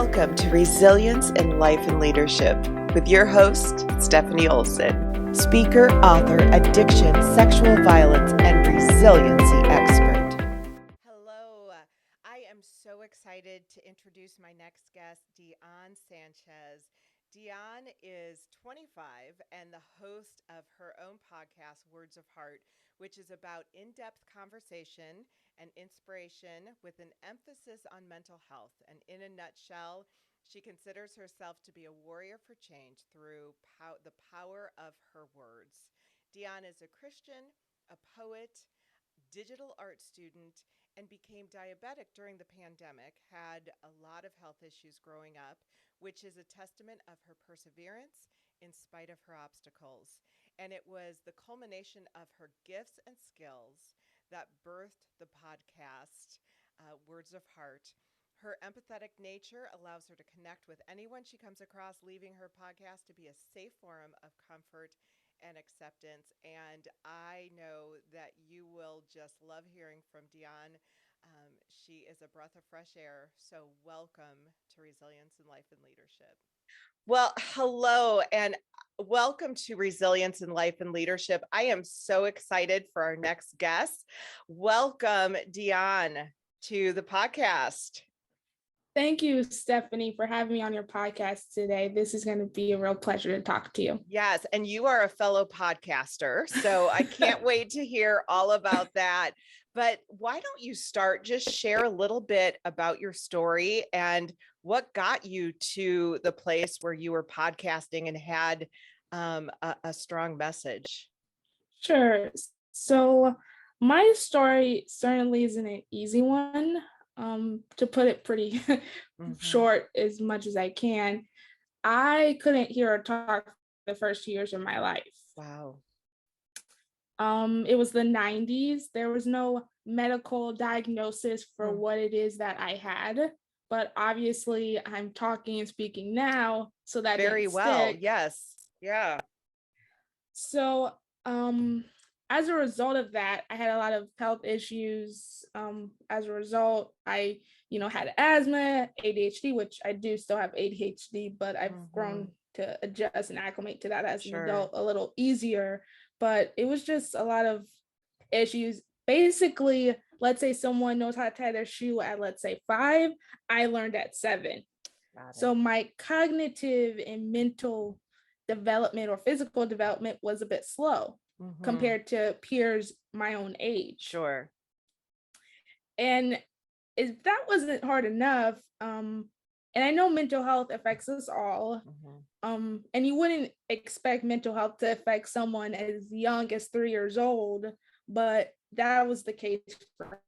Welcome to Resilience in Life and Leadership with your host, Stephanie Olson, speaker, author, addiction, sexual violence, and resiliency expert. Hello, I am so excited to introduce my next guest, Dionne Sanchez. Dionne is 25 and the host of her own podcast, Words of Heart, which is about in-depth conversation and inspiration with an emphasis on mental health. And in a nutshell, she considers herself to be a warrior for change through the power of her words. Dionne is a Christian, a poet, digital art student, and became diabetic during the pandemic, had a lot of health issues growing up, which is a testament of her perseverance in spite of her obstacles. And it was the culmination of her gifts and skills that birthed the podcast, Words of Heart. Her empathetic nature allows her to connect with anyone she comes across, leaving her podcast to be a safe forum of comfort and acceptance. And I know that you will just love hearing from Dionne. She is a breath of fresh air. So welcome to Resilience in Life and Leadership. Well, hello and welcome to Resilience in Life and Leadership. I am so excited for our next guest. Welcome, Dionne, to the podcast. Thank you, Stephanie, for having me on your podcast today. This is going to be a real pleasure to talk to you. Yes, and you are a fellow podcaster, so I can't wait to hear all about that. But why don't you start, just share a little bit about your story and what got you to the place where you were podcasting and had a strong message? Sure. So my story certainly isn't an easy one, to put it pretty short as much as I can. I couldn't hear or talk the first 2 years of my life. Wow. It was the 90s. There was no medical diagnosis for what it is that I had, but obviously I'm talking and speaking now, so that very didn't well. stick. Yes. Yeah. So, as a result of that, I had a lot of health issues. As a result, I, had asthma, ADHD, which I do still have ADHD, but I've grown to adjust and acclimate to that as an adult a little easier. But it was just a lot of issues. Basically, let's say someone knows how to tie their shoe at, let's say 5, I learned at 7. So my cognitive and mental development or physical development was a bit slow compared to peers my own age. Sure. And if that wasn't hard enough, and I know mental health affects us all, and you wouldn't expect mental health to affect someone as young as 3 years old, but that was the case for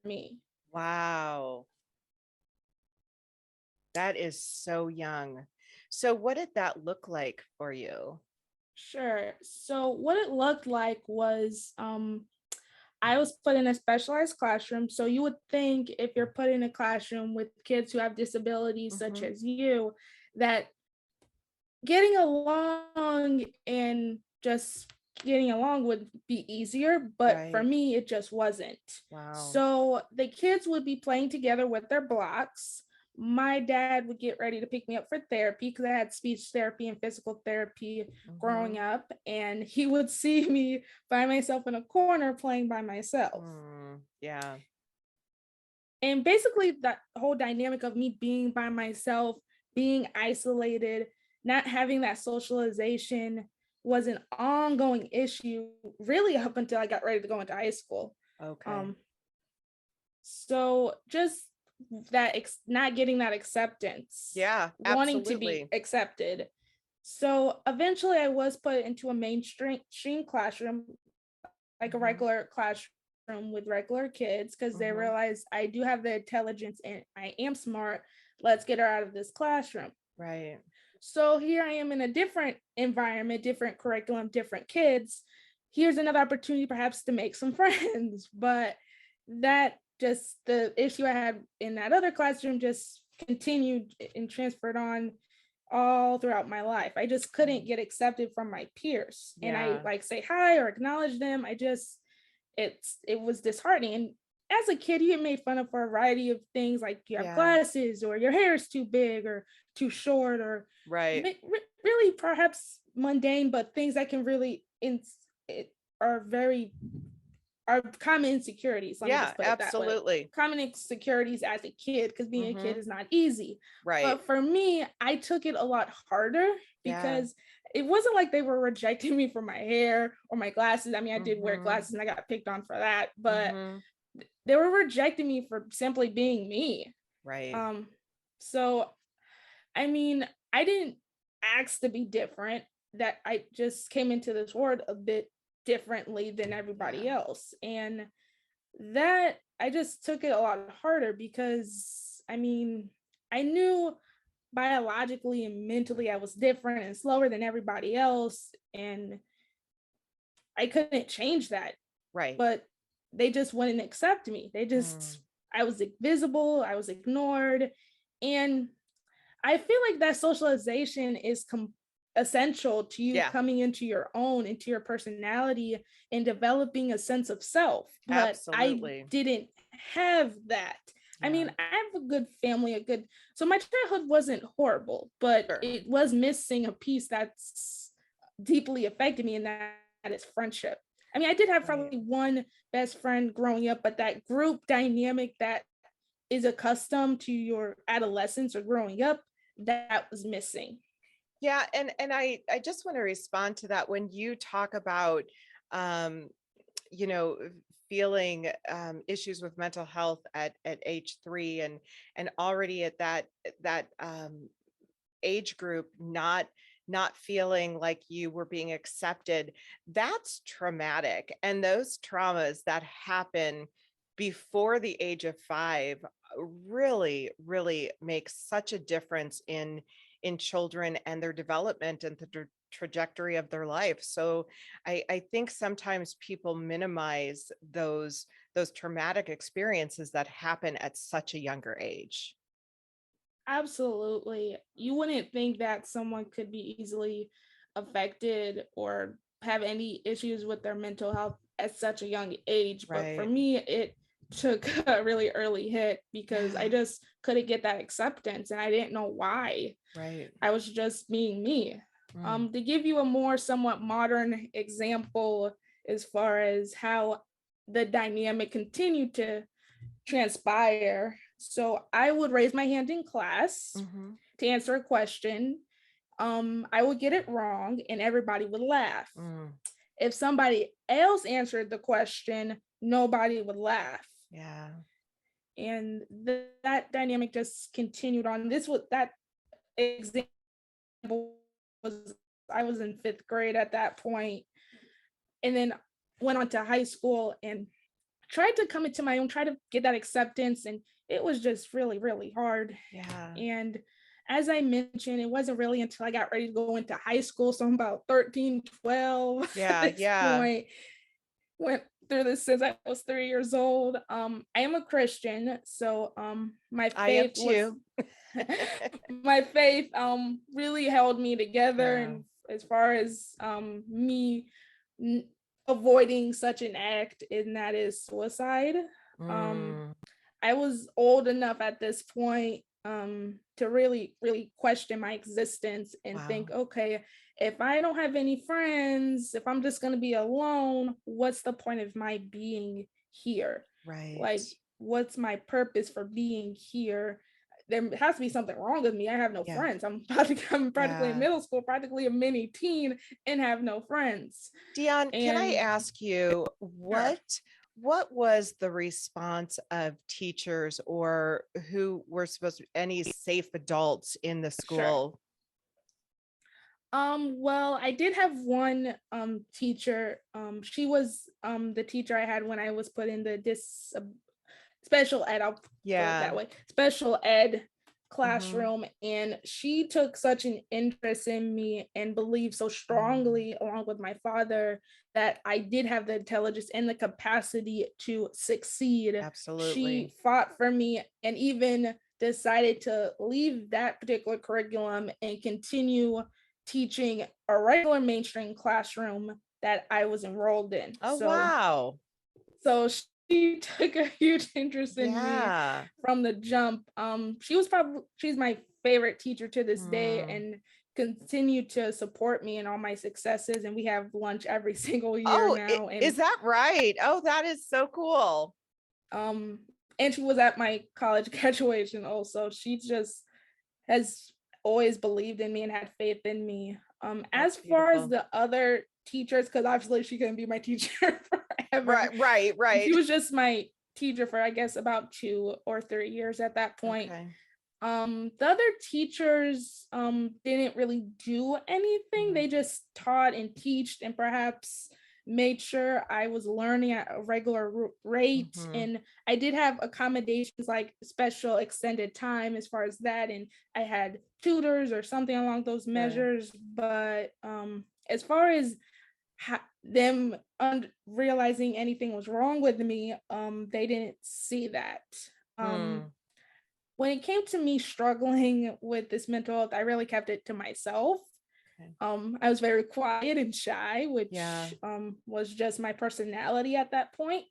me. Wow. That is so young. So what did that look like for you? Sure. So what it looked like was I was put in a specialized classroom. So you would think if you're put in a classroom with kids who have disabilities such as you, that getting along and just getting along would be easier. But for me, it just wasn't. Wow. So the kids would be playing together with their blocks. My dad would get ready to pick me up for therapy because I had speech therapy and physical therapy growing up. And he would see me by myself in a corner playing by myself. Yeah. And basically that whole dynamic of me being by myself, being isolated, not having that socialization was an ongoing issue really up until I got ready to go into high school. Okay. So just that not getting that acceptance, wanting to be accepted. So eventually I was put into a mainstream classroom, like a regular classroom with regular kids, because they realized I do have the intelligence and I am smart. Let's get her out of this classroom. Right. So here I am in a different environment, different curriculum, different kids. Here's another opportunity perhaps to make some friends, but that just the issue I had in that other classroom just continued and transferred on all throughout my life. I just couldn't get accepted from my peers. And I say hi or acknowledge them. It was disheartening. And as a kid, you get made fun of for a variety of things, like you have Yeah. glasses or your hair is too big or too short, or Right. really perhaps mundane, but things that can really it are very are common insecurities. Let me Yeah, just put it that way. absolutely. Common insecurities as a kid, because being a kid Mm-hmm. is not easy. Right. But for me, I took it a lot harder Yeah. because it wasn't like they were rejecting me for my hair or my glasses. I mean, I did wear Mm-hmm. glasses and I got picked on for that, but Mm-hmm. they were rejecting me for simply being me. Right. Um, so I mean, I didn't ask to be different. That I just came into this world a bit differently than everybody Yeah. else. And that I just took it a lot harder because I mean, I knew biologically and mentally I was different and slower than everybody else. And I couldn't change that, Right. but they just wouldn't accept me. Mm. I was invisible, I was ignored. And I feel like that socialization is essential to you Yeah, coming into your own, into your personality, and developing a sense of self. But I absolutely. didn't have that. I Yeah. mean, I have a good family, so my childhood wasn't horrible, but Sure. it was missing a piece that's deeply affected me, and that is friendship. I mean, I did have Right. probably one best friend growing up, but that group dynamic that is accustomed to your adolescence or growing up, that was missing. Yeah, and I just want to respond to that when you talk about um you know feeling issues with mental health at age 3, and already at that age group not feeling like you were being accepted. That's traumatic, and those traumas that happen before the age of 5 really makes such a difference in children and their development and the trajectory of their life. So I think sometimes people minimize those traumatic experiences that happen at such a younger age. Absolutely. You wouldn't think that someone could be easily affected or have any issues with their mental health at such a young age. But for Right. me, it took a really early hit because I Yeah. just couldn't get that acceptance and I didn't know why. Right. I was just being me. Mm. To give you a more somewhat modern example as far as how the dynamic continued to transpire. So I would raise my hand in class Hmm. to answer a question. I would get it wrong and everybody would laugh. Mm. If somebody else answered the question, nobody would laugh. Yeah. And that dynamic just continued on. That example was, I was in 5th grade at that point, and then went on to high school and tried to come into my own, try to get that acceptance. And it was just really, really hard. Yeah. And as I mentioned, it wasn't really until I got ready to go into high school. So I'm about 13, 12 at Yeah. this Yeah. point. Went through this since I was 3 years old. I am a Christian. So my I am faith was too. my faith really held me together, Yeah. and as far as me avoiding such an act, and that is suicide. um Mm. I was old enough at this point to really really question my existence and think, Wow. okay, if I don't have any friends, if I'm just going to be alone, what's the point of my being here? Right. Like, what's my purpose for being here? There has to be something wrong with me. I have no Yeah. friends. I'm practically in Yeah. middle school, practically a mini teen, and have no friends. Dion, can I And ask you sure, what was the response of teachers or who were supposed to any safe adults in the sure. school? Well, I did have one teacher. She was the teacher I had when I was put in the special ed, I'll put it Yeah. that way, special ed Hmm. classroom. And she took such an interest in me and believed so Mm. strongly, along with my father, that I did have the intelligence and the capacity to succeed. Absolutely. She fought for me and even decided to leave that particular curriculum and continue teaching a regular mainstream classroom that I was enrolled in. Oh, wow. So took a huge interest in me Yeah. from the jump. She's my favorite teacher to this day, and continue to support me in all my successes. And we have lunch every single year Oh, now. And is that right? Oh, that is so cool. and she was at my college graduation also. She just has always believed in me and had faith in me. As far as the other teachers, because obviously she couldn't be my teacher forever. Right. She was just my teacher for, I guess, about 2 or 3 years at that point. Okay. The other teachers didn't really do anything. They just taught and taught and perhaps made sure I was learning at a regular rate. And I did have accommodations like special extended time as far as that. And I had tutors or something along those measures. But as far as them realizing anything was wrong with me, they didn't see that. When it came to me struggling with this mental health, I really kept it to myself. I was very quiet and shy, which was just my personality at that point.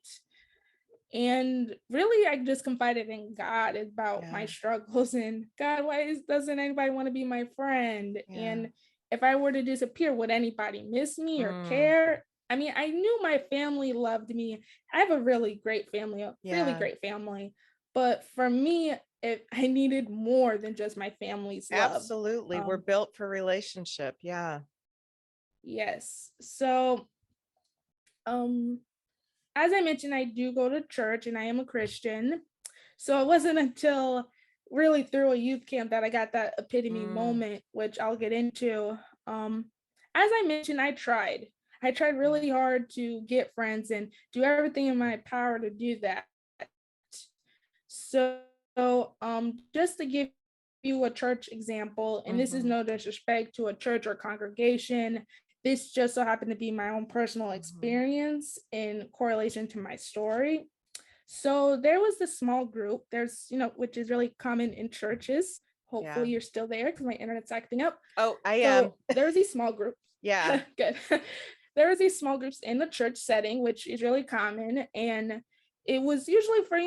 And really, I just confided in God about my struggles, and God, why doesn't anybody want to be my friend? And if I were to disappear, would anybody miss me or care? I mean, I knew my family loved me. I have a really great family, really great family. But for me, I needed more than just my family's love. Absolutely. We're built for relationship. Yeah. Yes. So, as I mentioned, I do go to church and I am a Christian. So it wasn't until really through a youth camp that I got that epitome moment, which I'll get into. As I mentioned, I tried really hard to get friends and do everything in my power to do that. So, just to give you a church example, and this is no disrespect to a church or congregation, this just so happened to be my own personal experience in correlation to my story. So there was this small group, which is really common in churches. Hopefully you're still there because my internet's acting up. Oh, I am. There's these small groups. Yeah. Good. There was these small groups in the church setting, which is really common. And it was usually for,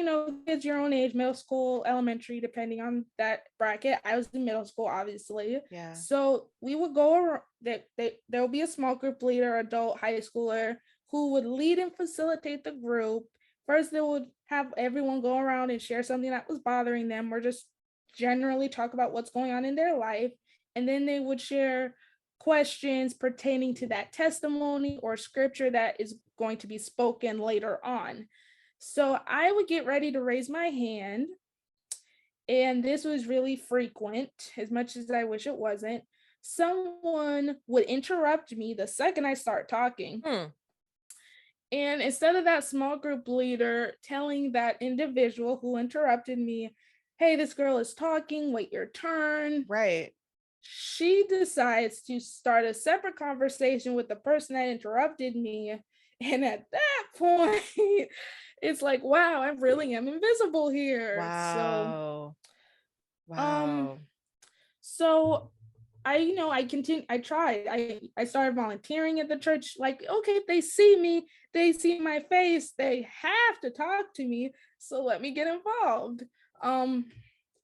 kids your own age, middle school, elementary, depending on that bracket. I was in middle school, obviously. Yeah. So we would go around, there will be a small group leader, adult, high schooler, who would lead and facilitate the group. First, they would have everyone go around and share something that was bothering them, or just generally talk about what's going on in their life. And then they would share questions pertaining to that testimony or scripture that is going to be spoken later on. So I would get ready to raise my hand, and this was really frequent, as much as I wish it wasn't. Someone would interrupt me the second I start talking. And instead of that small group leader telling that individual who interrupted me, hey, this girl is talking, wait your turn. Right. She decides to start a separate conversation with the person that interrupted me. And at that point, it's like, wow, I really am invisible here. Wow. So I continued, I tried. I started volunteering at the church. Like, okay, if they see me, they see my face, they have to talk to me. So let me get involved.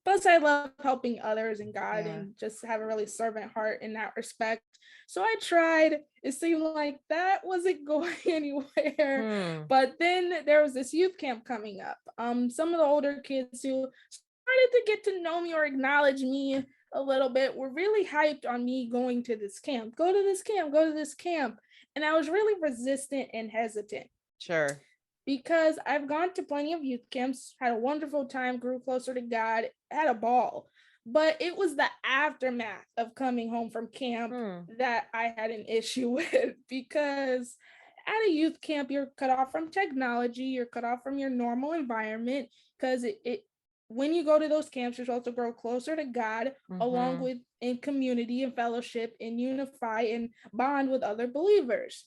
Plus I love helping others and God and just have a really servant heart in that respect. So I tried. It seemed like that wasn't going anywhere. But then there was this youth camp coming up. Some of the older kids who started to get to know me or acknowledge me a little bit were really hyped on me going to this camp. Go to this camp, go to this camp. And I was really resistant and hesitant. Sure. Because I've gone to plenty of youth camps, had a wonderful time, grew closer to God, had a ball. But it was the aftermath of coming home from camp that I had an issue with, because at a youth camp, you're cut off from technology, you're cut off from your normal environment, because when you go to those camps, you're supposed to grow closer to God, along with in community and fellowship and unify and bond with other believers.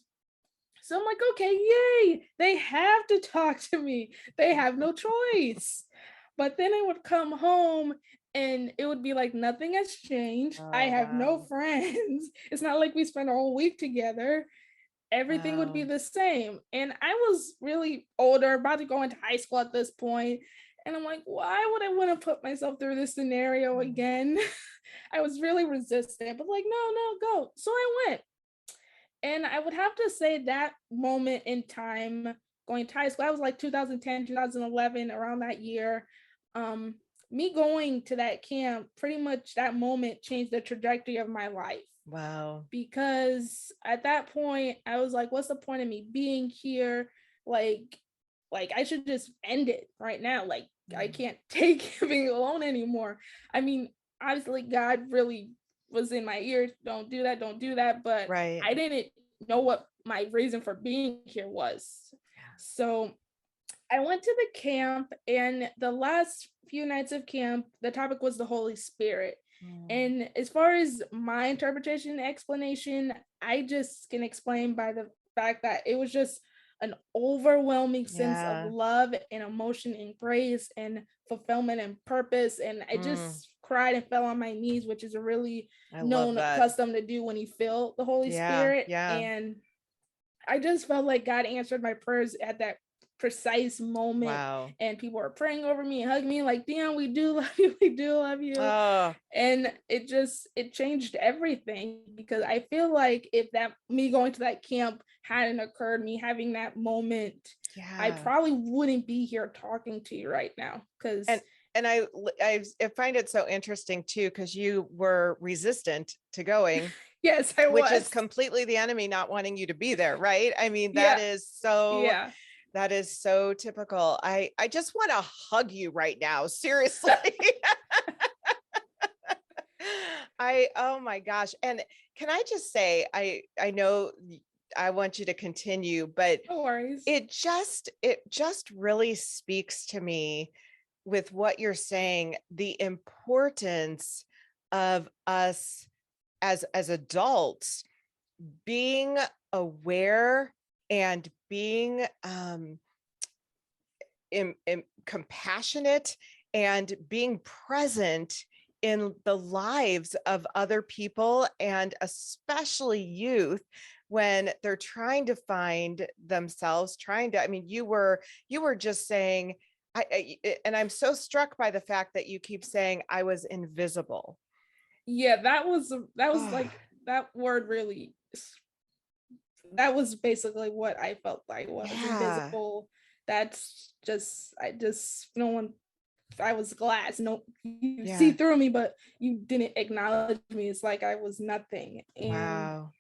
So I'm like, okay, yay, they have to talk to me. They have no choice. But then I would come home and it would be like nothing has changed. I have no friends. It's not like we spent a whole week together. everything would be Wow. the same. And I was really older, about to go into high school at this point. And I'm like, why would I want to put myself through this scenario again? I was really resistant, but like, no, go. So I went. And I would have to say that moment in time going to high school, I was like 2010, 2011, around that year. Um, Me going to that camp, pretty much that moment changed the trajectory of my life. Wow. Because at that point, I was like, what's the point of me being here? Like, I should just end it right now. Like, I can't take being alone anymore. I mean, obviously, God really was in my ear. Don't do that. Don't do that. But Right. I didn't know what my reason for being here was. So I went to the camp, and the last few nights of camp, the topic was the Holy Spirit. And as far as my interpretation and explanation, I just can explain by the fact that it was just an overwhelming sense of Yeah. love and emotion and grace and fulfillment and purpose. And I just cried and fell on my knees, which is a really I love known that. custom to do when you feel the Holy Yeah. Spirit. Yeah. And I just felt like God answered my prayers at that precise moment. Wow. And people were praying over me and hugging me like, Dion, we do love you. We do love you. Oh, And it changed everything, because I feel like if that me going to that camp hadn't occurred, me having that moment, I yeah. probably wouldn't be here talking to you right now. Because And I find it so interesting too, because you were resistant to going, yes, I which is was. completely the enemy not wanting you to be there, right? I mean, Yeah. that is so typical. I just want to hug you right now. Seriously. Oh my gosh. And can I just say, I know I want you to continue, but No worries. it just really speaks to me with what you're saying, the importance of us as adults being aware and being compassionate and being present in the lives of other people, and especially youth, when they're trying to find themselves, I mean, you were just saying, and I'm so struck by the fact that you keep saying I was invisible. Yeah, that was like, that word really, that was basically what I felt like was invisible. That's just, no one, I was glass. No, you see through me, but you didn't acknowledge me. It's like I was nothing. And Wow.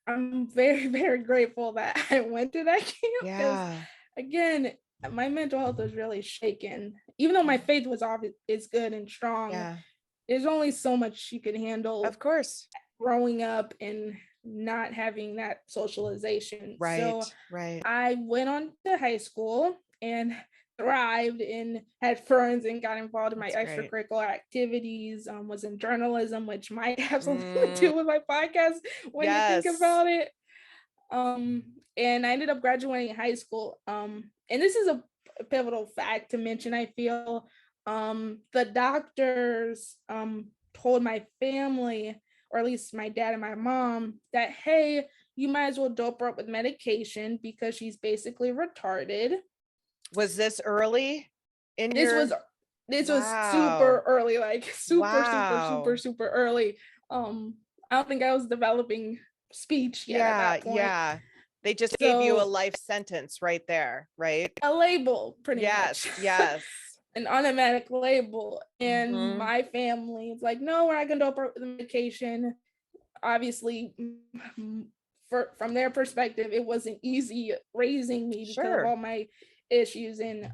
I'm very, very grateful that I went to that camp, because again, my mental health was really shaken. Even though my faith was is good and strong, there's only so much you can handle. Of course. Growing up and not having that socialization. Right. So I went on to high school and thrived and had friends and got involved in my extracurricular activities, was in journalism, which might have something to do with my podcast when you think about it. And I ended up graduating high school. And this is a pivotal fact to mention, I feel. The doctors told my family, or at least my dad and my mom, that, hey, you might as well dope her up with medication because she's basically retarded. Was this early in this your... this was super early, like super early. I don't think I was developing speech yet at that point. Yeah. They just gave you a life sentence right there, right? A label, pretty much. Yes. An automatic label. And my family is like, no, we're not gonna dope her with the medication. Obviously, from their perspective, it wasn't easy raising me because of all my issues and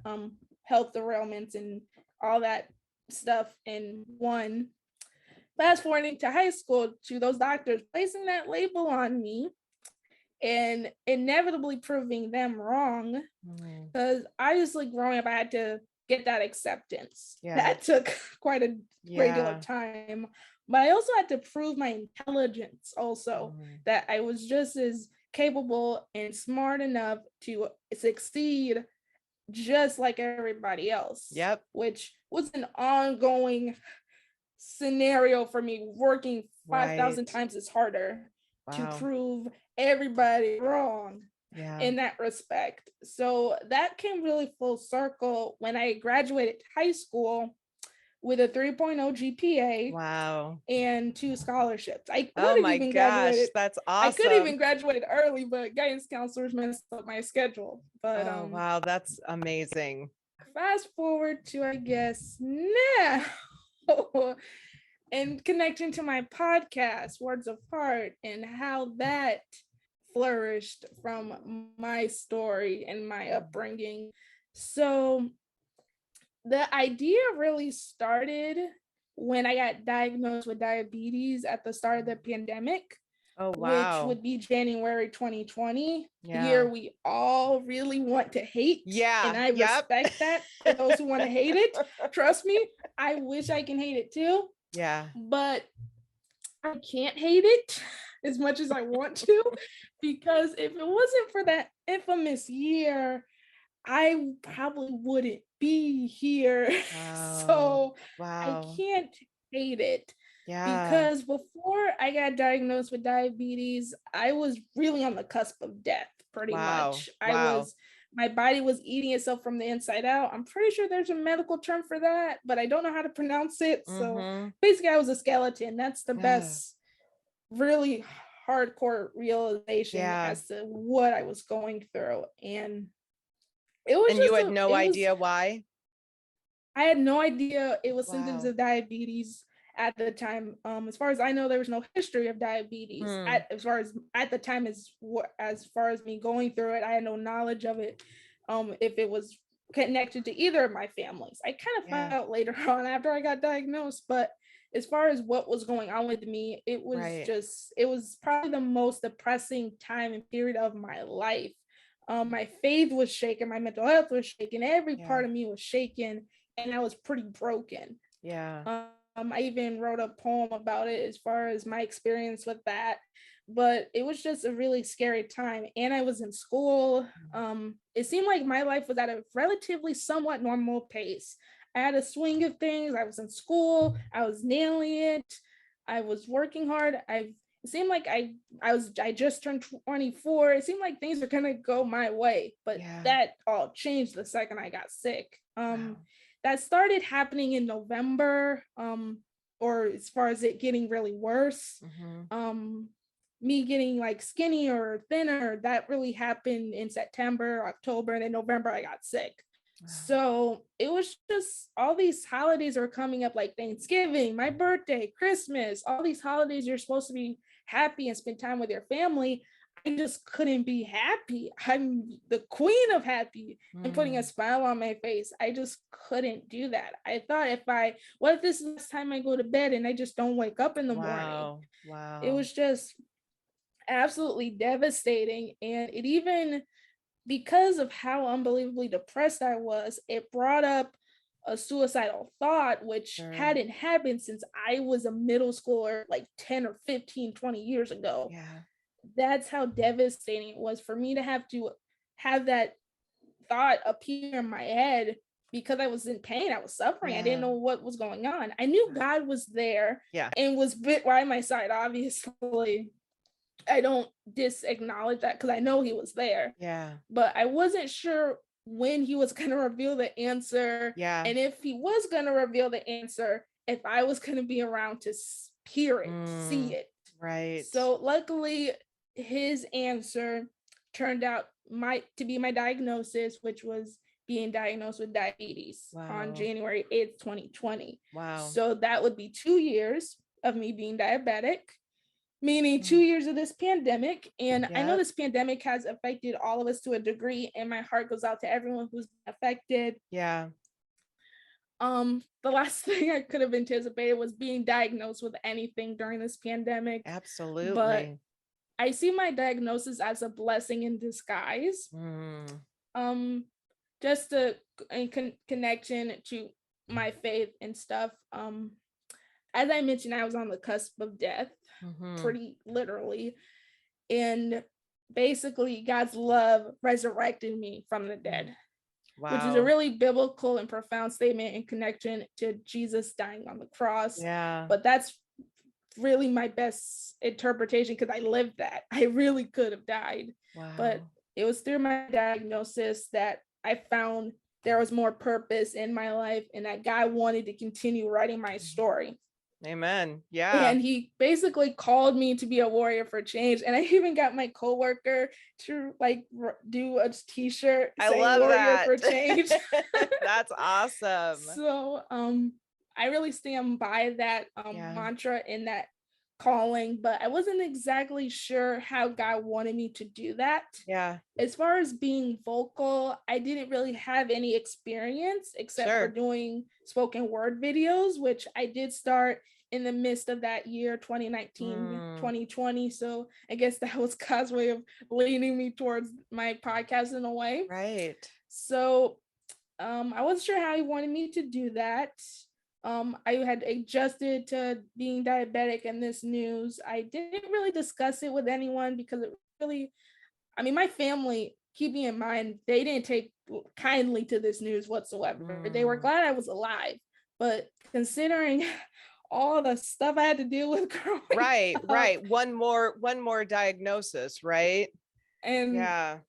health derailments and all that stuff. And one, fast forwarding to high school, to those doctors placing that label on me and inevitably proving them wrong, because obviously growing up, I had to get that acceptance. That took quite a great deal of time. But I also had to prove my intelligence also, that I was just as capable and smart enough to succeed just like everybody else. Which was an ongoing scenario for me, working 5,000 times as harder to prove everybody wrong Yeah. in that respect. So that came really full circle when I graduated high school with a 3.0 GPA. Wow. And 2 scholarships. I Oh could have my even gosh, graduated. that's I could awesome. even graduated early, but guidance counselors messed up my schedule. But Oh wow, that's amazing. fast forward to, I guess, now, and connecting to my podcast, Words of Heart, and how that flourished from my story and my upbringing. So the idea really started when I got diagnosed with diabetes at the start of the pandemic. Oh Which wow. would be January 2020, the Yeah. year we all really want to hate. Yeah. And I Yep. respect that for those who want to hate it. Trust me, I wish I can hate it too, Yeah. but I can't hate it as much as I want to, because if it wasn't for that infamous year, I probably wouldn't be here. Wow. So I Wow. can't hate it. Yeah. Because before I got diagnosed with diabetes, I was really on the cusp of death, pretty Wow. much. Wow. My body was eating itself from the inside out. I'm pretty sure there's a medical term for that, but I don't know how to pronounce it. So basically, I was a skeleton. That's the best, really hardcore realization as to what I was going through. And it was you had no idea why? I had no idea it was symptoms Wow. of diabetes at the time. As far as I know, there was no history of diabetes as far as at the time, as far as me going through it. I had no knowledge of it. If it was connected to either of my families, I kind of found out later on after I got diagnosed. But as far as what was going on with me, it was it was probably the most depressing time and period of my life. My faith was shaken, my mental health was shaken, every part of me was shaken, and I was pretty broken. Yeah. I even wrote a poem about it as far as my experience with that. But it was just a really scary time. And I was in school. It seemed like my life was at a relatively somewhat normal pace. I had a swing of things. I was in school. I was nailing it. I was working hard. It seemed like I just turned 24. It seemed like things were gonna go my way. But that all changed the second I got sick. That started happening in November, or as far as it getting really worse. Me getting like skinnier or thinner, that really happened in September, October, and in November I got sick. So it was just all these holidays are coming up, like Thanksgiving, my birthday, Christmas, all these holidays you're supposed to be happy and spend time with your family. I just couldn't be happy. I'm the queen of happy and putting a smile on my face. I just couldn't do that. I thought, what if this is the last time I go to bed and I just don't wake up in the morning? Wow. It was just absolutely devastating. And it even, because of how unbelievably depressed I was, it brought up a suicidal thought, which hadn't happened since I was a middle schooler, like 10 or 15, 20 years ago. That's how devastating it was for me to have that thought appear in my head, because I was in pain. I was suffering. I didn't know what was going on. I knew God was there and was by my side. Obviously, I don't disacknowledge that because I know he was there. But I wasn't sure when he was going to reveal the answer. And if he was going to reveal the answer, if I was going to be around to hear it, see it. So luckily, his answer turned out to be my diagnosis, which was being diagnosed with diabetes on January 8th, 2020. So that would be 2 years of me being diabetic, meaning 2 years of this pandemic. And I know this pandemic has affected all of us to a degree, and my heart goes out to everyone who's affected. The last thing I could have anticipated was being diagnosed with anything during this pandemic. Absolutely. But I see my diagnosis as a blessing in disguise. Just in connection to my faith and stuff. As I mentioned, I was on the cusp of death, pretty literally. And basically, God's love resurrected me from the dead. Which is a really biblical and profound statement in connection to Jesus dying on the cross. But that's really my best interpretation because I lived that. I really could have died. Wow. But it was through my diagnosis that I found there was more purpose in my life and that God wanted to continue writing my story. Amen. Yeah. And he basically called me to be a warrior for change. And I even got my coworker to like do a t-shirt I saying love warrior that. for change. That's awesome. So I really stand by that mantra and that calling, but I wasn't exactly sure how God wanted me to do that. Yeah. As far as being vocal, I didn't really have any experience except for doing spoken word videos, which I did start in the midst of that year, 2019, 2020. So I guess that was God's way of leading me towards my podcast in a way. Right. So I wasn't sure how he wanted me to do that. I had adjusted to being diabetic and this news. I didn't really discuss it with anyone because it really, I mean, my family, keeping in mind, they didn't take kindly to this news whatsoever. They were glad I was alive, but considering all the stuff I had to deal with growing up, right. One more diagnosis, right? And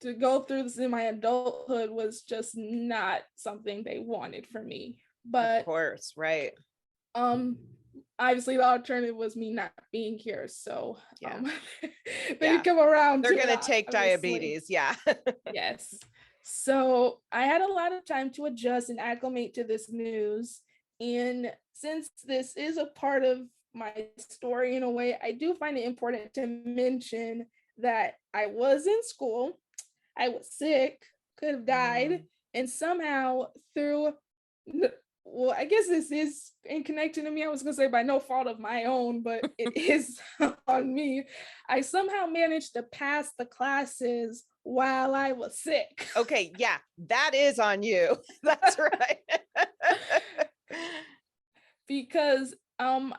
to go through this in my adulthood was just not something they wanted for me. But of course, right. Obviously the alternative was me not being here. So they come around. They're gonna take obviously. diabetes. Yeah. Yes. So I had a lot of time to adjust and acclimate to this news. And since this is a part of my story in a way, I do find it important to mention that I was in school, I was sick, could have died, and somehow through, well, I guess this is in connection to me. I was going to say by no fault of my own, but it is on me. I somehow managed to pass the classes while I was sick. Okay, yeah, that is on you. That's right. Because I'm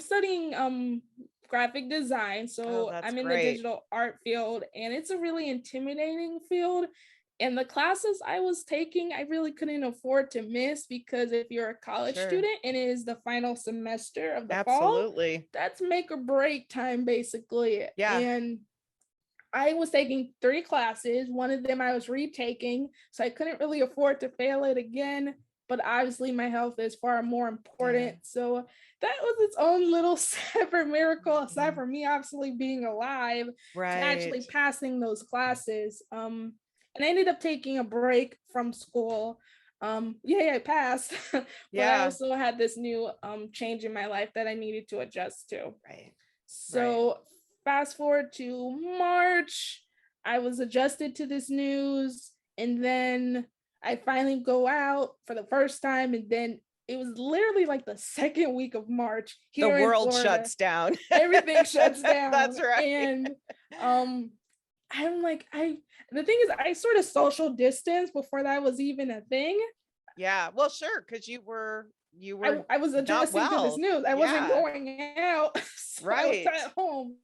studying graphic design, so I'm in the digital art field, and it's a really intimidating field. And the classes I was taking, I really couldn't afford to miss, because if you're a college student and it is the final semester of the fall, that's make or break time, basically. Yeah. And I was taking 3 classes. One of them I was retaking, so I couldn't really afford to fail it again. But obviously my health is far more important. So that was its own little separate miracle, aside from me obviously being alive, to actually passing those classes. And I ended up taking a break from school. I passed, but I also had this new change in my life that I needed to adjust to. Right. So fast forward to March, I was adjusted to this news, and then I finally go out for the first time, and then it was literally like the second week of March. The world shuts down. Everything shuts down. That's right. And I'm like, the thing is, I sort of social distance before that was even a thing. Yeah, well, sure, because you were I was adjusting to this news. I wasn't going out. So I was at home.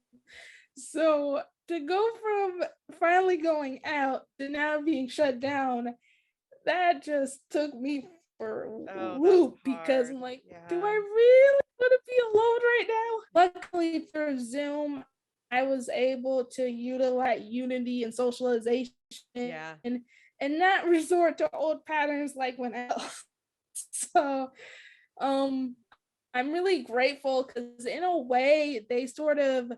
So to go from finally going out to now being shut down, that just took me for a loop, because I'm like, do I really want to be alone right now? Luckily for Zoom, I was able to utilize unity and socialization and not resort to old patterns like when else. So I'm really grateful, because in a way they sort of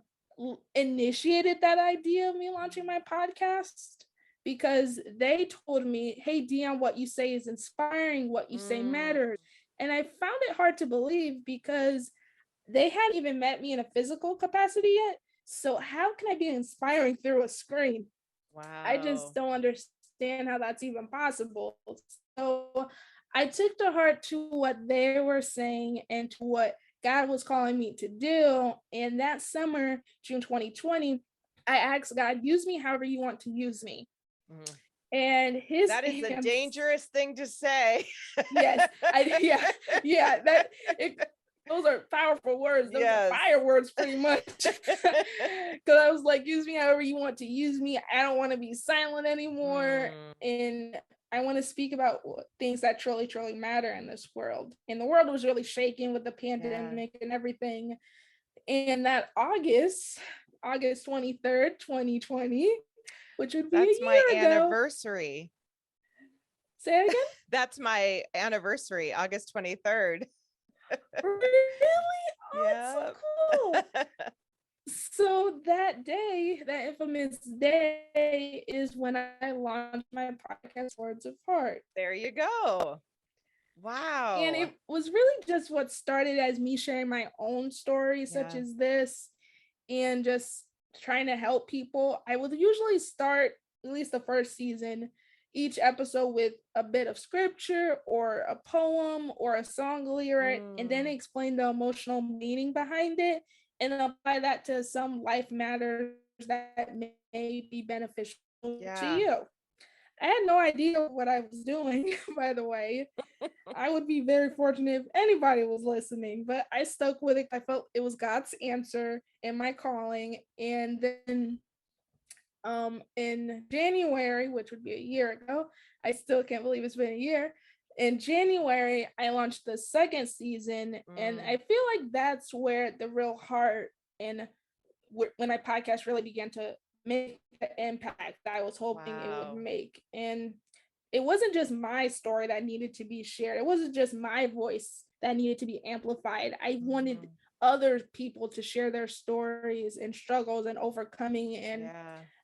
initiated that idea of me launching my podcast, because they told me, hey, Dion, what you say is inspiring, what you say matters. And I found it hard to believe, because they hadn't even met me in a physical capacity yet. So how can I be inspiring through a screen? Wow. I just don't understand how that's even possible. So I took to heart to what they were saying and to what God was calling me to do. And that summer, June 2020, I asked God, use me however you want to use me. And that is a dangerous thing to say. Yes. Those are powerful words. Those are fire words, pretty much. Because I was like, use me however you want to use me. I don't want to be silent anymore. And I want to speak about things that truly, truly matter in this world. And the world was really shaking with the pandemic and everything. And that August 23rd, 2020, which would be a That's my year ago. anniversary. Say it again. That's my anniversary, August 23rd. Really? Oh, it's Yeah. so cool. So that day, that infamous day, is when I launched my podcast, Words of Heart. There you go. Wow. And it was really just what started as me sharing my own stories, such Yeah. as this, and just trying to help people. I would usually start, at least the first season, each episode with a bit of scripture or a poem or a song lyric, and then explain the emotional meaning behind it and apply that to some life matters that may be beneficial to Yeah. you. I had no idea what I was doing, by the way. I would be very fortunate if anybody was listening, but I stuck with it. I felt it was God's answer and my calling. And then in January, which would be a year ago, I still can't believe it's been a year. In January, I launched the second season, and I feel like that's where the real heart and when my podcast really began to make the impact that I was hoping it would make. And it wasn't just my story that needed to be shared. It wasn't just my voice that needed to be amplified. I wanted other people to share their stories and struggles and overcoming. And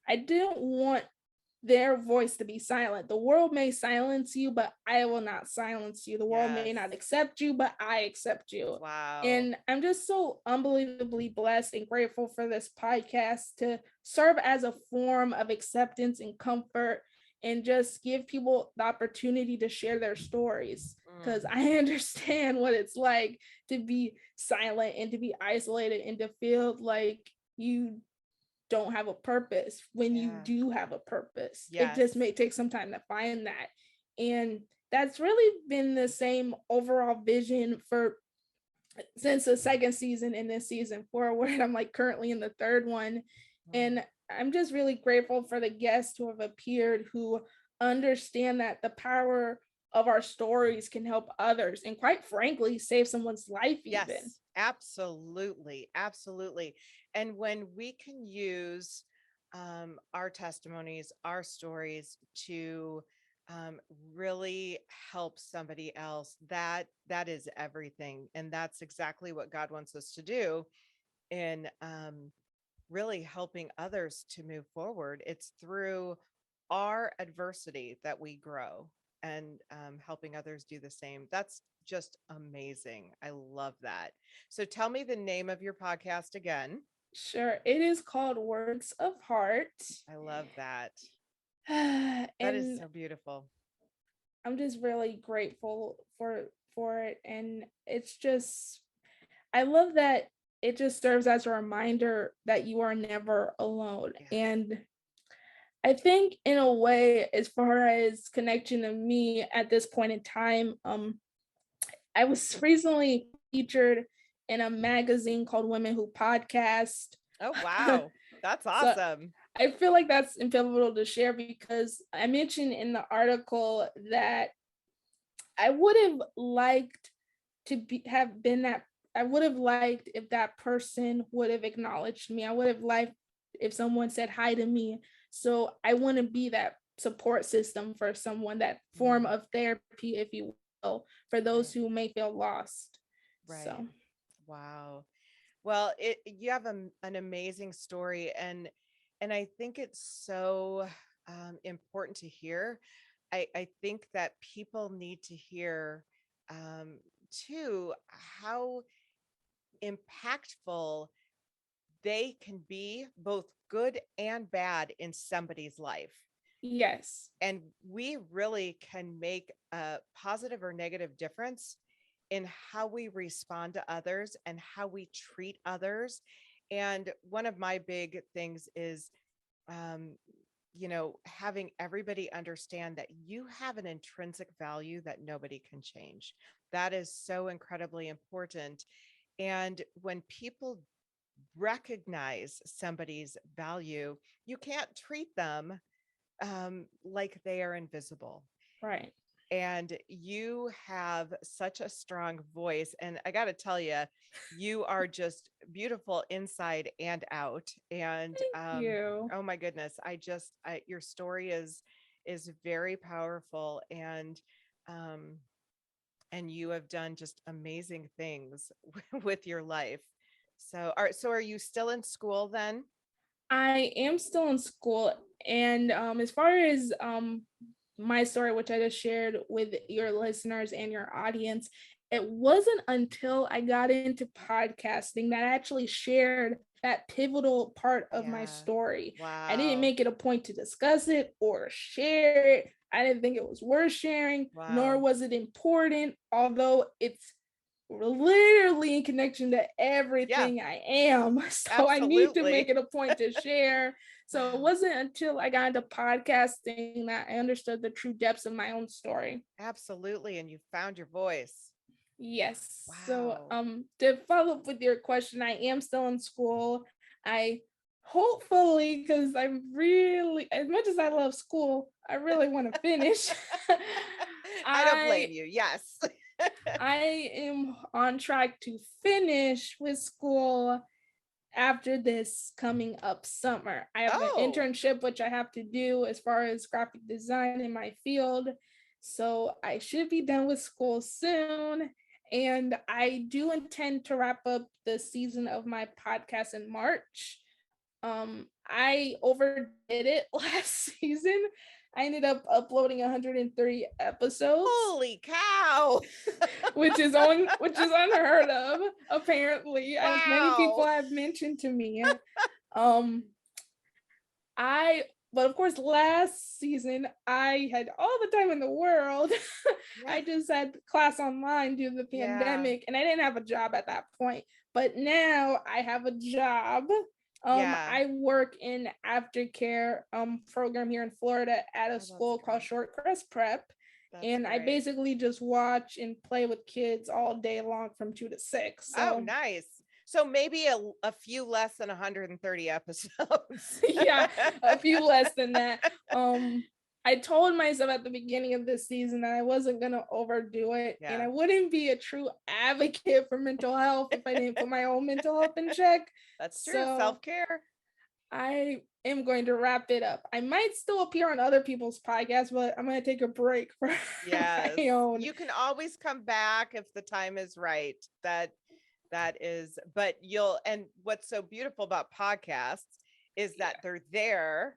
I didn't want their voice to be silent. The world may silence you, but I will not silence you. The world may not accept you, but I accept you. Wow. And I'm just so unbelievably blessed and grateful for this podcast to serve as a form of acceptance and comfort and just give people the opportunity to share their stories, because I understand what it's like to be silent and to be isolated and to feel like you don't have a purpose when you do have a purpose. It just may take some time to find that. And that's really been the same overall vision for since the second season and this season forward. I'm like currently in the third one. And I'm just really grateful for the guests who have appeared who understand that the power of our stories can help others and quite frankly save someone's life even. Yes, absolutely. Absolutely. And when we can use our testimonies, our stories to really help somebody else, that is everything. And that's exactly what God wants us to do in really helping others to move forward. It's through our adversity that we grow, and helping others do the same. That's just amazing. I love that. So tell me the name of your podcast again. Sure. It is called Words of Heart. I love that. And That is so beautiful. I'm just really grateful for it. And it's just, I love that it just serves as a reminder that you are never alone. And I think in a way, as far as connection to me at this point in time, I was recently featured in a magazine called Women Who Podcast. Oh, wow. That's awesome. So I feel like that's pivotal to share because I mentioned in the article that I would have liked to have been that. I would have liked if that person would have acknowledged me. I would have liked if someone said hi to me. So I want to be that support system for someone, that form of therapy, if you will, for those who may feel lost. Right. So. Wow. Well, you have an amazing story, and I think it's so important to hear. I think that people need to hear too how impactful they can be, both good and bad, in somebody's life. Yes. And we really can make a positive or negative difference in how we respond to others and how we treat others. And one of my big things is, having everybody understand that you have an intrinsic value that nobody can change. That is so incredibly important. And when people recognize somebody's value, you can't treat them like they are invisible. Right. And you have such a strong voice. And I got to tell you, you are just beautiful inside and out. And You. oh my goodness, your story is very powerful. And you have done just amazing things with your life. So are you still in school then? I am still in school, and as far as my story, which I just shared with your listeners and your audience, it wasn't until I got into podcasting that I actually shared that pivotal part of my Yeah. story. I didn't Wow. make it a point to discuss it or share it. I didn't think it was worth sharing, nor Wow. was it important, although it's literally in connection to Yeah, everything I am. So I need to make absolutely. it a point to share. So it Wow. wasn't until I got into podcasting that I understood the true depths of my own story. Absolutely. And you found your voice. Yes. So Wow. to follow up with your question, I am still in school. I hopefully, because I'm really, as much as I love school, I really want to finish. I don't blame I you. Yes. I am on track to finish with school after this coming up summer. I have an Oh, internship which I have to do as far as graphic design in my field. So I should be done with school soon. And I do intend to wrap up the season of my podcast in March. I overdid it last season. I ended up uploading 130 episodes, holy cow. which is unheard of, apparently, as many people Wow. have mentioned to me. Um, but of course, last season I had all the time in the world. Yeah. I just had class online due to the Yeah. pandemic, and I didn't have a job at that point. But now I have a job. Yeah. I work in aftercare program here in Florida at a Oh, that's school called great. Shortcrest Prep. That's And I great. basically just watch and play with kids all day long from 2 to 6. Oh, So nice. So maybe a few less than 130 episodes. yeah, a few less than that. I told myself at the beginning of this season that I wasn't gonna overdo it, and Yeah. I wouldn't be a true advocate for mental health if I didn't put my own mental health in check. That's true. So Self-care. I am going to wrap it up. I might still appear on other people's podcasts, but I'm going to take a break for Yes. my own. You can always come back if the time is right. That is, but and what's so beautiful about podcasts is that they're there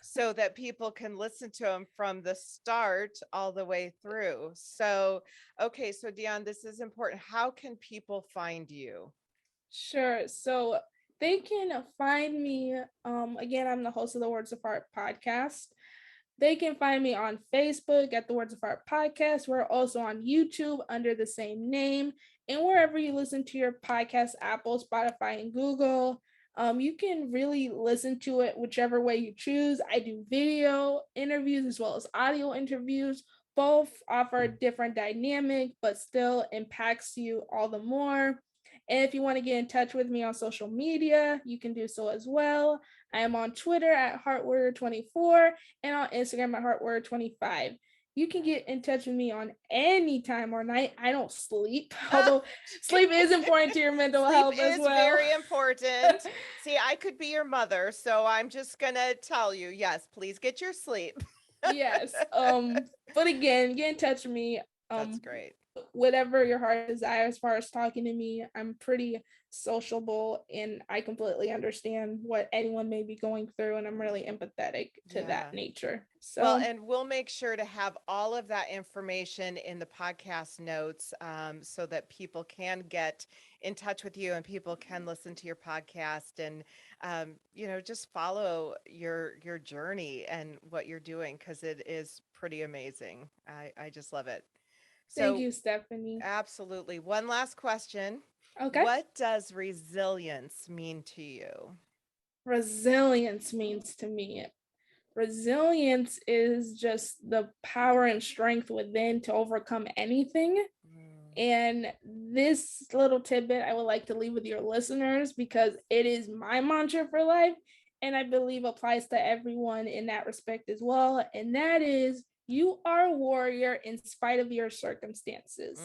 so that people can listen to them from the start all the way through. So, okay. So Dion, this is important. How can people find you? Sure. So they can find me. Again, I'm the host of the Words of Art podcast. They can find me on Facebook at the Words of Art podcast. We're also on YouTube under the same name, and wherever you listen to your podcast, Apple, Spotify, and Google. You can really listen to it whichever way you choose. I do video interviews as well as audio interviews. Both offer a different dynamic, but still impacts you all the more. And if you want to get in touch with me on social media, you can do so as well. I am on Twitter at HeartWarrior24 and on Instagram at HeartWarrior25. You can get in touch with me on any time or night. I don't sleep, although sleep is important to your mental health as well. Sleep is very important. See, I could be your mother, so I'm just gonna tell you, yes, please get your sleep. Yes. But again, get in touch with me. That's great. Whatever your heart desires as far as talking to me, I'm pretty sociable and I completely understand what anyone may be going through, and I'm really empathetic to that nature. So well, and we'll make sure to have all of that information in the podcast notes, so that people can get in touch with you and people can listen to your podcast and just follow your journey and what you're doing, because it is pretty amazing. I just love it. thank So you, Stephanie. absolutely. One last question. Okay. What does resilience mean to you? Resilience means to me, resilience is just the power and strength within to overcome anything. And this little tidbit I would like to leave with your listeners because it is my mantra for life, and I believe applies to everyone in that respect as well. And that is, You are a warrior in spite of your circumstances.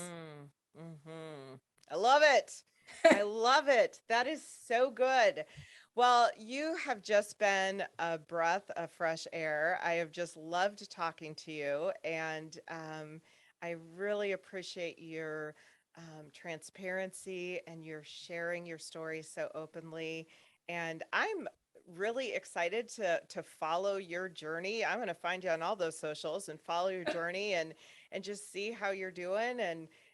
I love it. I love it. That is so good. Well, you have just been a breath of fresh air. I have just loved talking to you, and I really appreciate your transparency and your sharing your story so openly. And I'm really excited to follow your journey. I'm going to find you on all those socials and follow your journey and just see how you're doing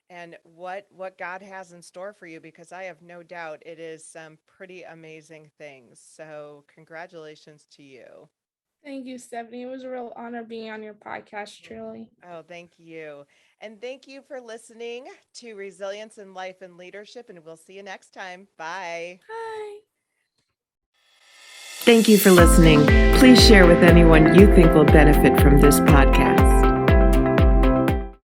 and what God has in store for you, because I have no doubt it is some pretty amazing things. So congratulations to you. Thank you, Stephanie. It was a real honor being on your podcast, truly. Oh, thank you. And thank you for listening to Resilience in Life and Leadership, and we'll see you next time. Bye. Hi. Thank you for listening. Please share with anyone you think will benefit from this podcast.